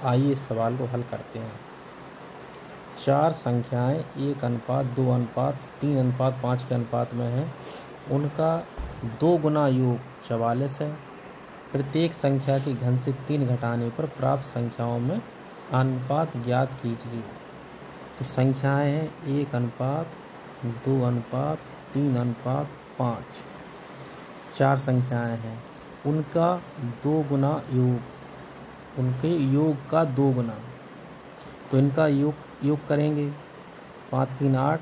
आइए इस सवाल को हल करते हैं। 4 संख्याएं 1 अनुपात 2 अनुपात 3 अनुपात 5 के अनुपात में हैं। उनका 2 गुना योग 44 है। प्रत्येक संख्या के घन से 3 घटाने पर प्राप्त संख्याओं में अनुपात ज्ञात कीजिए। तो संख्याएं हैं 1 अनुपात 2 अनुपात 3 अनुपात 5। 4 संख्याएं हैं, उनका 2 गुना योग, उनके योग का 2 गुना। तो इनका योग करेंगे 5 3 8,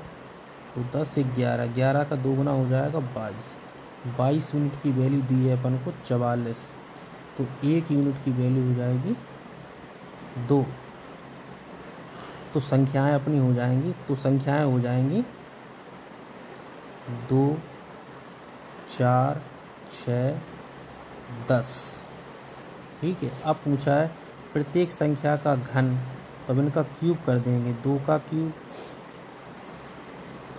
तो 10 1 11, 11 का 2 गुना हो जाएगा 22। 22 यूनिट की वैल्यू दी है अपन को 44, तो 1 यूनिट की वैल्यू हो जाएगी 2। तो संख्याएं अपनी हो जाएंगी, तो संख्याएं हो जाएंगी 2 4 6 10। ठीक है। अब पूछा है प्रत्येक संख्या का घन, तब इनका क्यूब कर देंगे। 2 का क्यूब,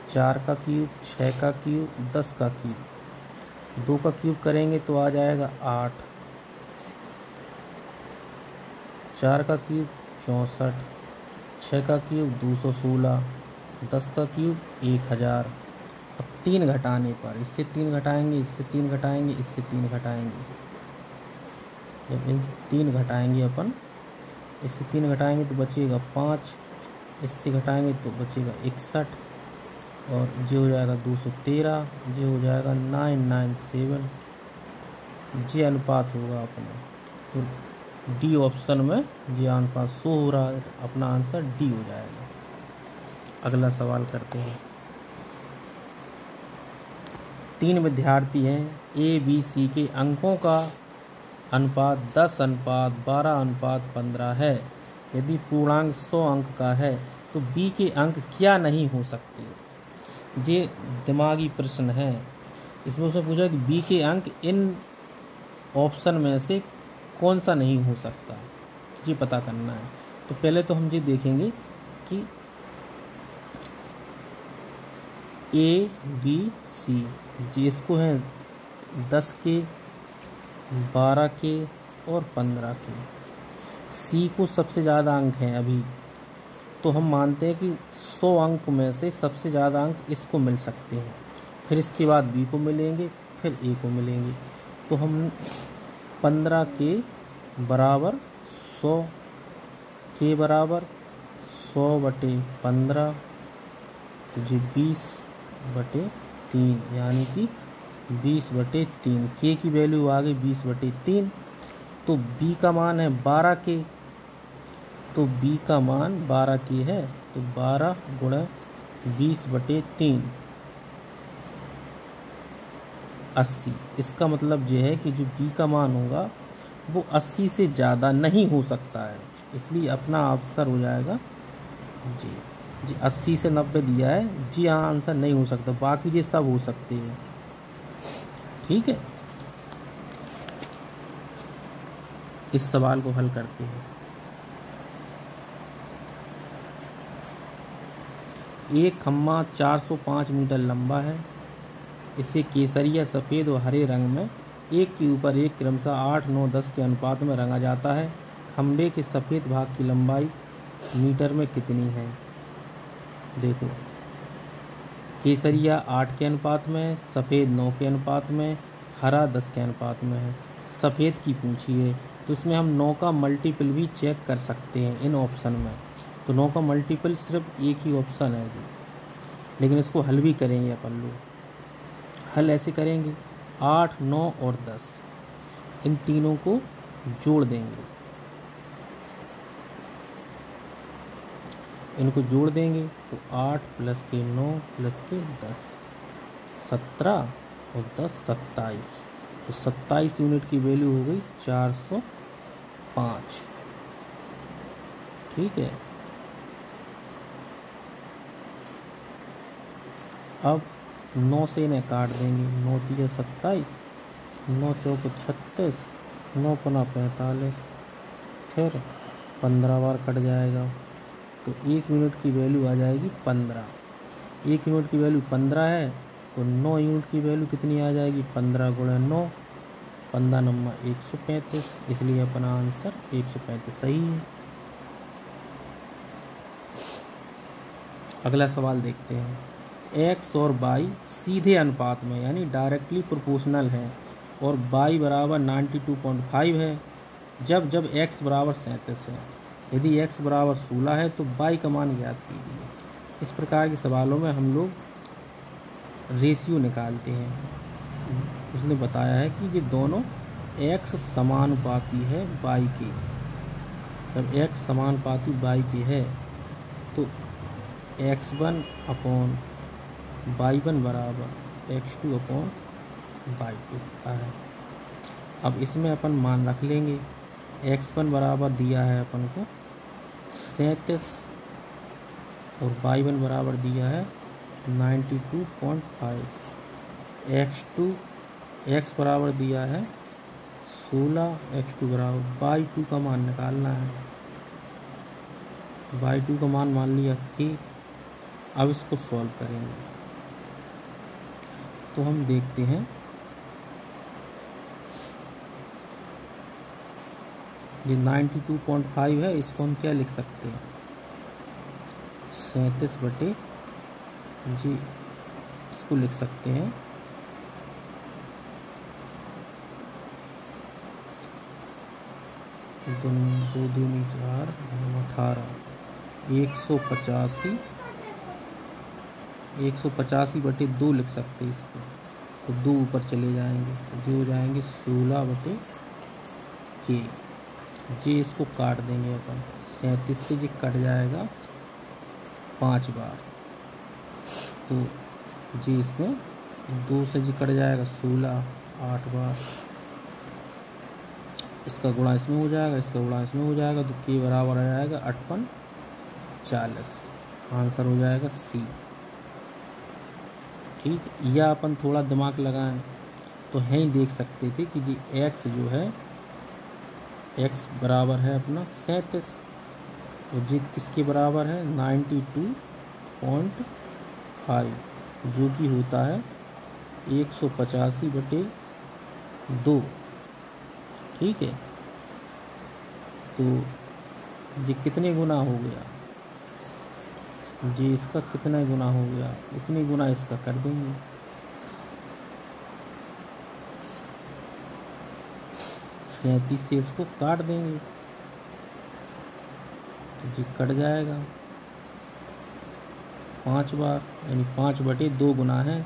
4 का क्यूब, 6 का क्यूब, 10 का क्यूब। 2 का क्यूब करेंगे तो आ जाएगा 8, 4 का क्यूब 64, 6 का क्यूब 216, 10 का क्यूब 1000। अब 3 घटाने पर, इससे 3 घटाएंगे, इससे 3 घटाएंगे, इससे 3 घटाएंगे। जब इनसे 3 घटाएंगे अपन, इससे 3 घटाएंगे तो बचेगा 5, इससे घटाएंगे तो बचेगा 61, और ये हो जाएगा 213, ये हो जाएगा 997। ये अनुपात होगा अपना। तो डी ऑप्शन में ये अनुपात शो हो रहा है, अपना आंसर डी हो जाएगा। अगला सवाल करते हैं। 3 विद्यार्थी हैं, ए बी सी के अंकों का अनुपात 10 अनुपात 12 अनुपात 15 है। यदि पूर्णांक 100 अंक का है तो बी के अंक क्या नहीं हो सकते। ये दिमागी प्रश्न है। इसमें उसने पूछा कि बी के अंक इन ऑप्शन में से कौन सा नहीं हो सकता, ये पता करना है। तो पहले तो हम ये देखेंगे कि ए बी सी, जी इसको हैं 10 के, 12 के और 15 के। सी को सबसे ज़्यादा अंक हैं अभी, तो हम मानते हैं कि 100 अंक में से सबसे ज़्यादा अंक इसको मिल सकते हैं। फिर इसके बाद बी को मिलेंगे, फिर ए को मिलेंगे। तो हम 15 के बराबर 100 के बराबर 100/15, तो जी 20/3, यानी कि 20/3। के की वैल्यू आ गई 20/3। तो बी का मान है 12 के, तो बी का मान 12 के है, तो 12 गुणा 20/3 80। इसका मतलब ये है कि जो बी का मान होगा वो 80 से ज़्यादा नहीं हो सकता है, इसलिए अपना आंसर हो जाएगा जी। 80 से 90 दिया है जी, हाँ आंसर नहीं हो सकता, बाकी ये सब हो सकते हैं। ठीक है। इस सवाल को हल करते हैं। एक खम्मा 405 मीटर लंबा है। इसे केसरिया, सफ़ेद और हरे रंग में एक के ऊपर एक क्रमशः 8 9 10 के अनुपात में रंगा जाता है। खम्भे के सफ़ेद भाग की लंबाई मीटर में कितनी है। देखो, केसरिया 8 के अनुपात में, सफ़ेद 9 के अनुपात में, हरा 10 के अनुपात में है। सफ़ेद की पूछी है तो इसमें हम 9 का मल्टीपल भी चेक कर सकते हैं इन ऑप्शन में। तो 9 का मल्टीपल सिर्फ एक ही ऑप्शन है जी, लेकिन इसको हल भी करेंगे अपन लोग। हल ऐसे करेंगे, 8 9 और 10, इन तीनों को जोड़ देंगे। इनको जोड़ देंगे तो 8 + के 9 + के 10, 17 और 10 27। तो 27 यूनिट की वैल्यू हो गई 405। ठीक है। अब 9 से इन्हें काट देंगे। 9 × 27, 9 × 4 = 36, 9 × 5 = 45, फिर 15 बार कट जाएगा, तो 1 यूनिट की वैल्यू आ जाएगी 15। 1 यूनिट की वैल्यू 15 है, तो 9 यूनिट की वैल्यू कितनी आ जाएगी, 15 × 9, 15 × 9 = 135, इसलिए अपना आंसर 135 सही है। अगला सवाल देखते हैं। x और y सीधे अनुपात में यानी डायरेक्टली प्रोपोर्शनल है और y बराबर 92.5 है जब x बराबर 37 है। यदि x बराबर 16 है तो y का मान ज्ञात कीजिए। इस प्रकार के सवालों में हम लोग रेशियो निकालते हैं। उसने बताया है कि ये दोनों x समानुपाती है y के। जब x समानुपाती y के है तो x1 अपॉन y1 बराबर x2 अपॉन y2 होता है। अब इसमें अपन मान रख लेंगे। x1 बराबर दिया है अपन को 37 और y1 बराबर दिया है 92.5। x बराबर दिया है 16, x2 बराबर y2 का मान निकालना है। y2 का मान लिया कि अब इसको सॉल्व करेंगे तो हम देखते हैं ये 92.5 है, इसको हम क्या लिख सकते हैं 37 बटे जी, इसको लिख सकते हैं 2 दूनी 4 18 185 बटे 2 लिख सकते हैं इसको। तो 2 ऊपर चले जाएंगे तो जो हो जाएंगे 16 बटे के जी। इसको काट देंगे अपन 37 से जी कट जाएगा 5 बार तो जी इसमें 2 से जी कट जाएगा 16 8 बार। इसका गुणा इसमें हो जाएगा, इसका गुणा इसमें हो जाएगा तो के बराबर आ जाएगा 8 40। आंसर हो जाएगा सी। ठीक, या अपन थोड़ा दिमाग लगाएं तो यहीं देख सकते थे कि जी x जो है x बराबर है अपना 37 और जी किसके बराबर है 92.5 जो कि होता है 185 बटे 2। ठीक है, तो जी कितने गुना हो गया जी, इसका कितना गुना हो गया उतनी गुना इसका कर देंगे। सैंतीस से इसको काट देंगे तो जी कट जाएगा 5 बार यानी 5 बटे 2 गुना है।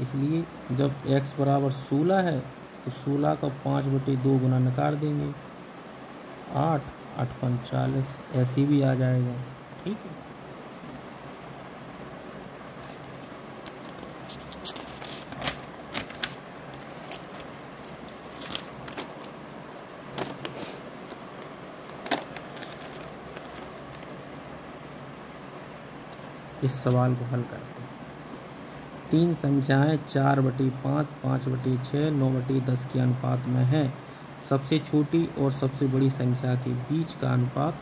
इसलिए जब x बराबर 16 है तो 16 का 5 बटे 2 गुना निकाल देंगे 8 8 40 ऐसे भी आ जाएगा। ठीक है, इस सवाल को हल करते हैं। 3 संख्याएं 4/5, 5/6, 9/10 के अनुपात में हैं। सबसे छोटी और सबसे बड़ी संख्या के बीच का अनुपात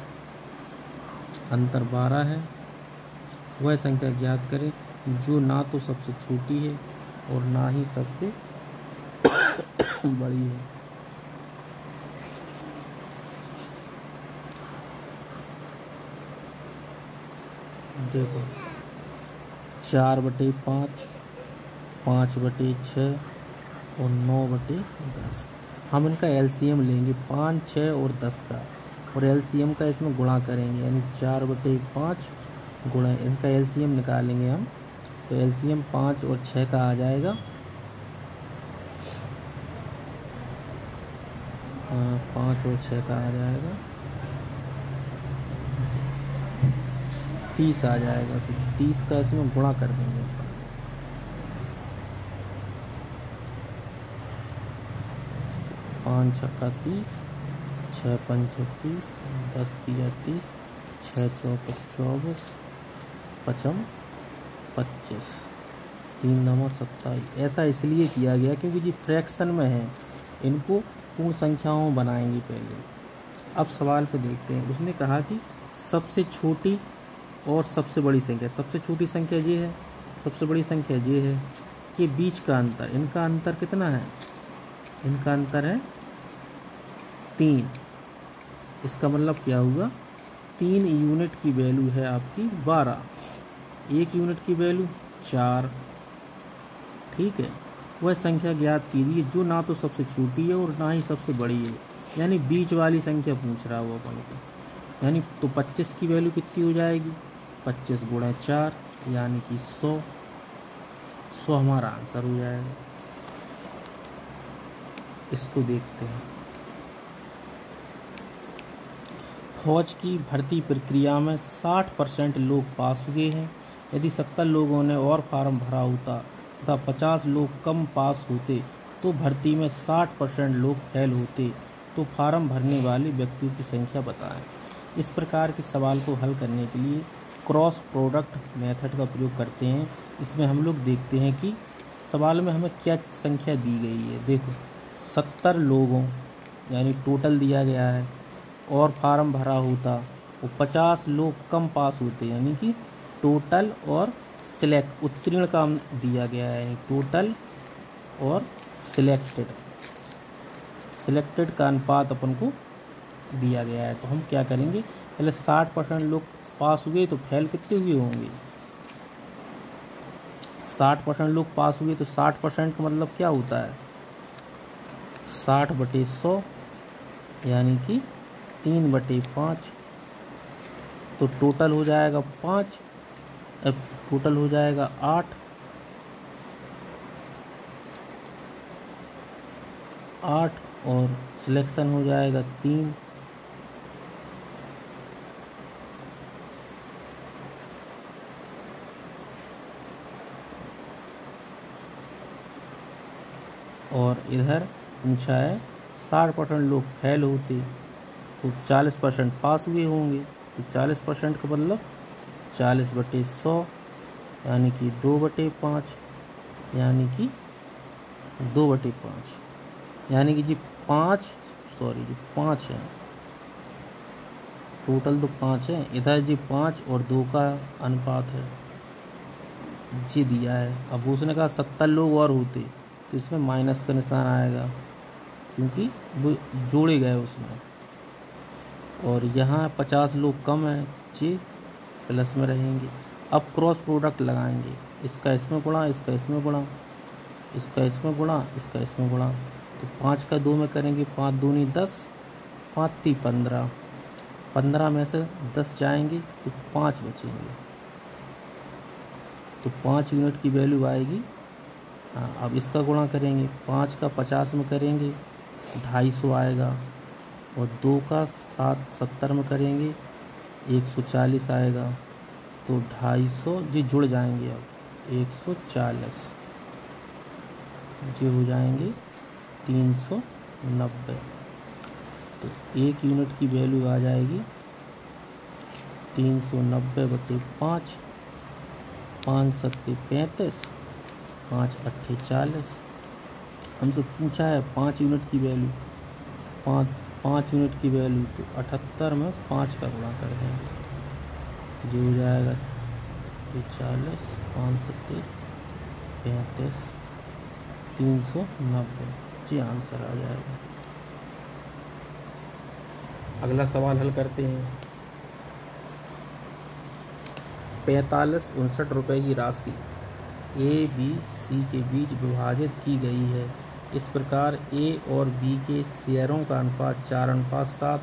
अंतर 12 है। वह संख्या ज्ञात करें जो ना तो सबसे छोटी है और ना ही सबसे बड़ी है। देखो 4/5, 5/6 और 9/10 हम इनका एलसीएम लेंगे 5, 6 और 10 का और एलसीएम का इसमें गुणा करेंगे यानी 4/5 गुणा इनका एलसीएम निकालेंगे हम तो एलसीएम 5 और 6 का आ जाएगा 5 और 6 का आ जाएगा 30 आ जाएगा तो 30 का इसमें गुणा कर देंगे। 5 छक्का 30, 6 पंचे 30, 10 तिया 30, 6 चौके 24, 5 25, 3 9 27। ऐसा इसलिए किया गया क्योंकि जी फ्रैक्शन में है, इनको पूर्ण संख्याओं में बनाएंगे पहले। अब सवाल पे देखते हैं। उसने कहा कि सबसे छोटी और सबसे बड़ी संख्या, सबसे छोटी संख्या ये है, सबसे बड़ी संख्या ये है कि बीच का अंतर, इनका अंतर कितना है, इनका अंतर है 3। इसका मतलब क्या हुआ 3 यूनिट की वैल्यू है आपकी 12 1 यूनिट की वैल्यू 4। ठीक है, वह संख्या ज्ञात कीजिए जो ना तो सबसे छोटी है और ना ही सबसे बड़ी है, यानी बीच वाली संख्या पूछ रहा है वो अपन को। यानी तो 25 की वैल्यू कितनी हो जाएगी, 25 गुणा 4 यानी कि 100। 100 हमारा आंसर हो जाएगा। इसको देखते हैं। फौज की भर्ती प्रक्रिया में 60% लोग पास हुए हैं। यदि 70 लोगों ने और फार्म भरा होता तथा 50 लोग कम पास होते तो भर्ती में 60% लोग फेल होते, तो फार्म भरने वाले व्यक्तियों की संख्या बताएं। इस प्रकार के सवाल को हल करने के लिए क्रॉस प्रोडक्ट मेथड का प्रयोग करते हैं। इसमें हम लोग देखते हैं कि सवाल में हमें क्या संख्या दी गई है। देखो 70 लोगों यानी टोटल दिया गया है, और फार्म भरा होता और 50 लोग कम पास होते यानी कि टोटल और सिलेक्ट उत्तीर्ण का दिया गया है। टोटल और सिलेक्टेड का अनुपात अपन को दिया गया है। तो हम क्या करेंगे, पहले 60% लोग पास हुए तो फेल कितने हुए होंगे, 60% लोग पास हुए तो 60% का मतलब क्या होता है, 60/100 यानी कि 3/5। तो टोटल हो जाएगा 5, टोटल हो जाएगा 8 और सिलेक्शन हो जाएगा 3। और इधर पूछा है 60% लोग फेल होते तो 40% पास हुए होंगे। तो 40% का मतलब 40/100 यानी कि 2/5 यानी कि 2/5 यानी कि जी 5 है, टोटल तो 5 है, इधर जी 5 और 2 का अनुपात है जी दिया है। अब उसने कहा 70 लोग और होते तो इसमें माइनस का निशान आएगा क्योंकि वो जोड़े गए उसमें, और यहाँ 50 लोग कम हैं जी प्लस में रहेंगे। अब क्रॉस प्रोडक्ट लगाएंगे, इसका इसमें गुणा, इसका इसमें गुणा, इसका इसमें गुणा, इसका इसमें गुणा। तो 5 का 2 में करेंगे, 5 दूनी 10, 5 × 15, 15 में से 10 जाएंगे तो 5 बचेंगे। तो 5 यूनिट की वैल्यू आएगी। हाँ, अब इसका गुणा करेंगे, 5 का 50 में करेंगे 250 आएगा, और 2 का 70 में करेंगे 140 आएगा। तो 250 जी जुड़ जाएंगे, अब 140 जी हो जाएंगे 390। तो 1 यूनिट की वैल्यू आ जाएगी 390/5, 5 × 7 = 35, 5 × 8 = 40। हमसे पूछा है 5 यूनिट की वैल्यू, 5 यूनिट की वैल्यू, तो 78 में 5 का गुणा कर देंगे जो हो जाएगा 40, 5 × 7 = 35, 390 जी आंसर आ जाएगा। अगला सवाल हल करते हैं। 45-59 रुपये की राशि ए बी सी के बीच विभाजित की गई है। इस प्रकार ए और बी के शेयरों का अनुपात 4:7,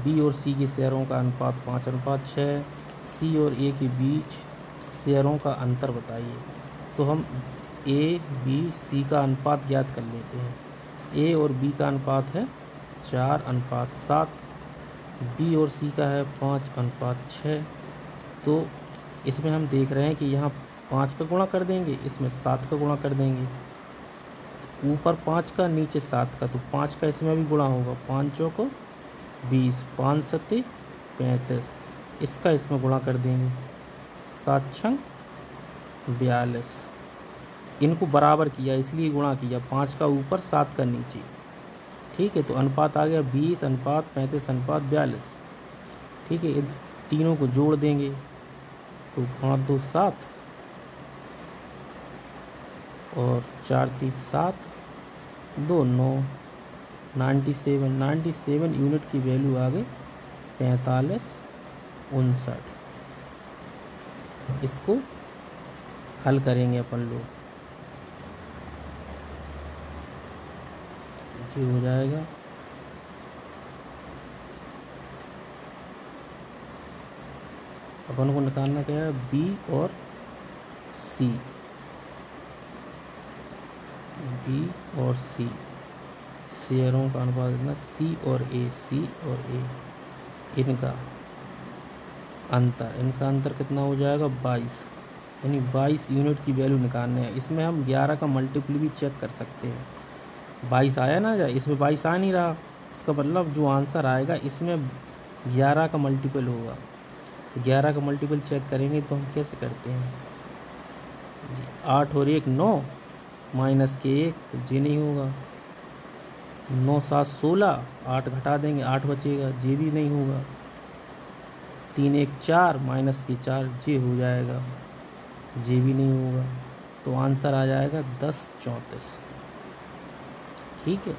बी और सी के शेयरों का अनुपात 5:6, सी और ए के बीच शेयरों का अंतर बताइए। तो हम ए बी सी का अनुपात ज्ञात कर लेते हैं। ए और बी का अनुपात है 4:7, बी और सी का है 5:6। तो इसमें हम देख रहे हैं कि यहाँ 5 का गुणा कर देंगे, इसमें 7 का गुणा कर देंगे, ऊपर 5 का नीचे 7 का, तो 5 का इसमें भी गुणा होगा, 5 चौको 20, 5 × 7 = 35, इसका इसमें गुणा कर देंगे, 7 × 6 = 42। इनको बराबर किया इसलिए गुणा किया, 5 का ऊपर 7 का नीचे। ठीक है, तो अनुपात आ गया 20:35:42। ठीक है, इन तीनों को जोड़ देंगे तो 5 × 2 = 7 और 4 × 3 = 7, 2 × 9 97 यूनिट की वैल्यू आ गई 45-59। इसको हल करेंगे अपन लोग। ये हो जाएगा अपन को निकालना क्या है, बी और सी, बी और सी शेयरों का अनुपात कितना, सी और ए, सी और ए, इनका अंतर कितना हो जाएगा 22, यानी 22 यूनिट की वैल्यू निकालने है। इसमें हम 11 का मल्टीपल भी चेक कर सकते हैं। 22 आया ना, जाए इसमें 22 आ नहीं रहा, इसका मतलब जो आंसर आएगा इसमें 11 का मल्टीपल होगा। 11 का मल्टीपल चेक करेंगे तो हम कैसे करते हैं, 8 और 1 9 माइनस के 1 तो जे नहीं होगा, 9 7 16, 8 घटा देंगे 8 बचेगा, जे भी नहीं होगा, 3 1 4 माइनस के 4 जे हो जाएगा, जे भी नहीं होगा। तो आंसर आ जाएगा 10 34। ठीक है।